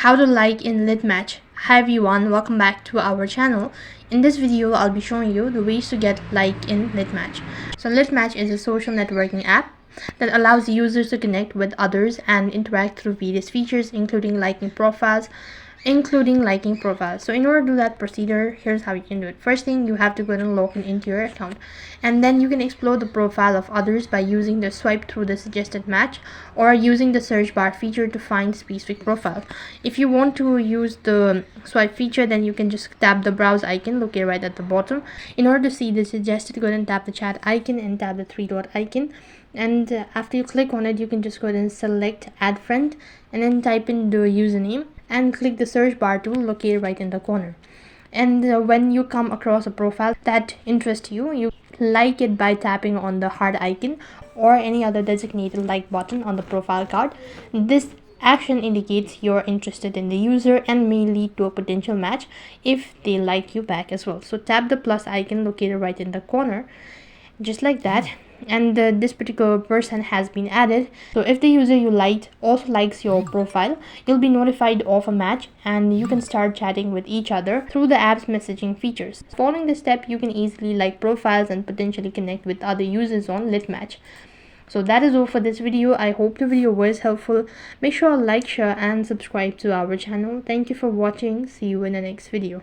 How to like in Litmatch. Hi everyone, welcome back to our channel. In this video, I'll be showing you the ways to get like in Litmatch. So Litmatch is a social networking app that allows users to connect with others and interact through various features, including liking profiles. So in order to do that procedure, here's how you can do it. First thing, you have to go and log in into your account, and then you can explore the profile of others by using the swipe through the suggested match or using the search bar feature to find specific profile. If you want to use the swipe feature, then you can just tap the browse icon located right at the bottom. In order to see the suggested, go ahead and tap the chat icon and tap the three dot icon, and after you click on it, you can just go ahead and select add friend and then type in the username and click the search bar tool located right in the corner. And when you come across a profile that interests you, you like it by tapping on the heart icon or any other designated like button on the profile card. This action indicates you're interested in the user and may lead to a potential match if they like you back as well. So tap the plus icon located right in the corner, just like that, and this particular person has been added. So if the user you liked also likes your profile, you'll be notified of a match and you can start chatting with each other through the app's messaging features. Following this step, you can easily like profiles and potentially connect with other users on Litmatch. So that is all for this video. I hope the video was helpful. Make sure to like, share and subscribe to our channel. Thank you for watching. See you in the next video.